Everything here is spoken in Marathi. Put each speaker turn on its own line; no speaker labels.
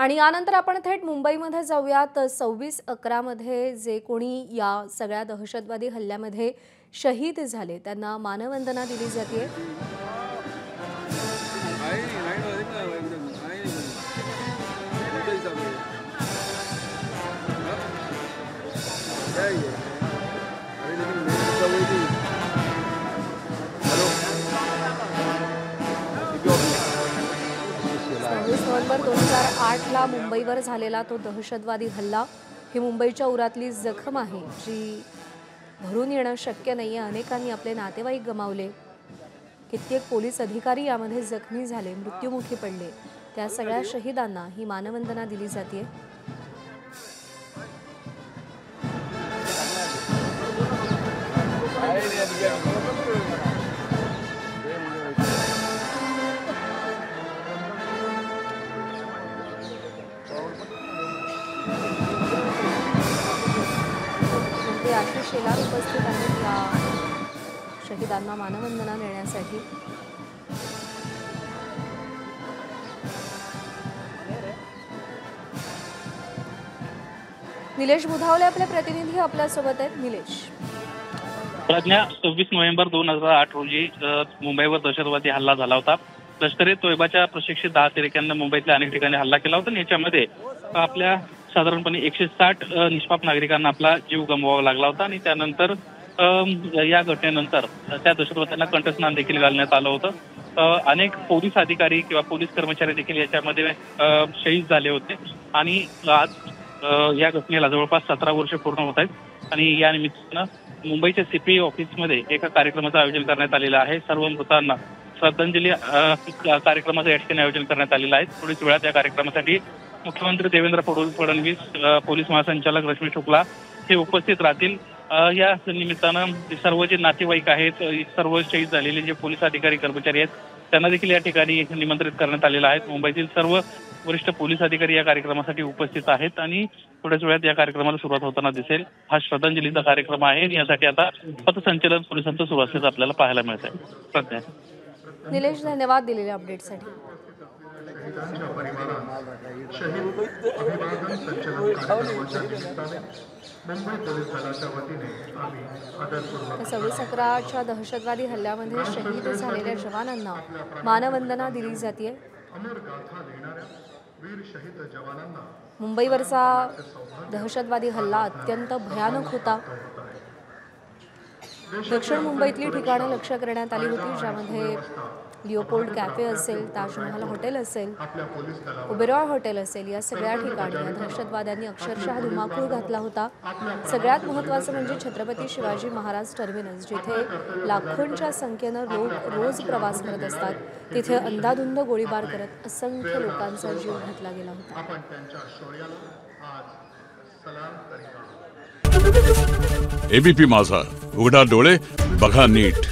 आणि यानंतर आपण थेट मुंबईमध्ये जाऊयात। 26/11 मध्ये जे कोणी या सगळ्या दहशतवादी हल्ल्यामध्ये शहीद झाले त्यांना मानवंदना दिली जाते। नोव्हेंबर 2008 मुंबईवर झालेला तो दहशतवादी हल्ला ही मुंबईच्या उरातली जखम आहे जी भरून येणं शक्य नाहीये। अनेकांनी आपले नातेवाईक गमावले, कित्येक पोलीस अधिकारी यामध्ये जखमी झाले, मृत्युमुखी पडले। त्या सगळ्या शहीदांना ही मानवंदना दिली जाते। आशिष शेलार उपस्थित आहेत या शहीदांना मानवंदना देण्यासाठी। निलेश बुधावले आपले प्रतिनिधी आपल्या सोबत आहेत। निलेश,
प्रज्ञा, 26 नोव्हेंबर 2008 रोजी मुंबईवर दहशतवादी हल्ला झाला होता। लष्कर-ए तोयबाच्या प्रशिक्षित 10 अतिरेक्यांना मुंबईतल्या अनेक ठिकाणी हल्ला केला होता। याच्यामध्ये आपल्या साधारणपणे 160 निष्पाप नागरिकांना आपला जीव गमवावा लागला होता आणि त्यानंतर या घटनेनंतर त्या दहशतवाद्यांना कंठस्नान देखील घालण्यात आलं होतं। अनेक पोलीस अधिकारी किंवा पोलीस कर्मचारी देखील याच्यामध्ये शहीद झाले होते आणि आज या घटनेला जवळपास 17 वर्ष पूर्ण होत आहेत आणि या निमित्तानं मुंबईच्या सीपी ऑफिसमध्ये एका कार्यक्रमाचं आयोजन करण्यात आलेलं आहे। सर्व मृतांना श्रद्धांजली कार्यक्रमाचं या ठिकाणी आयोजन करण्यात आलेलं आहे। थोडीच वेळात या कार्यक्रमासाठी मुख्यमंत्री देवेंद्र फडणवीस, पोलीस महासंचालक रश्मी शुक्ला हे उपस्थित राहतील। या निमित्तानं सर्व जे नातेवाईक आहेत, सर्व शहीद झालेले जे पोलीस अधिकारी कर्मचारी आहेत त्यांना देखील या ठिकाणी निमंत्रित करण्यात आलेलं आहे। मुंबईतील सर्व वरिष्ठ पोलीस अधिकारी या कार्यक्रमासाठी उपस्थित आहेत आणि थोड्याच वेळात या कार्यक्रमाला सुरुवात होताना दिसेल। हा श्रद्धांजलीचा कार्यक्रम आहे, यासाठी आता पथसंचलन पोलिसांचं सुरू असल्याचं आपल्याला पाहायला मिळत आहे। प्रज्ञा,
निलेश, धन्यवाद दिलेल्या अपडेटसाठी। तर 26/11च्या दहशतवादी हल्ल्यामध्ये शहीद झालेल्या जवानांना मानवंदना दिली जाते। मुंबईवरचा दहशतवादी हल्ला अत्यंत भयानक होता। दक्षिण मुंबईतली ठिकाणं लक्ष्य करण्यात आली होती, ज्यामध्ये लिओपोल्ड कॅफे असेल, ताजमहल हॉटेल असेल, ओबेरॉय हॉटेल असेल, या सगळ्या ठिकाणी या दहशतवाद्यांनी अक्षरशः धुमाकूळ घातला होता। सगळ्यात महत्त्वाचं म्हणजे छत्रपती शिवाजी महाराज टर्मिनस, जिथे लाखोंच्या संख्येनं लोक रोज प्रवास करत असतात, तिथे अंधाधुंद गोळीबार करत असंख्य लोकांचा जीव घेतला गेला होता।
एबीपी माझा, उघडा डोळे बघा नीट।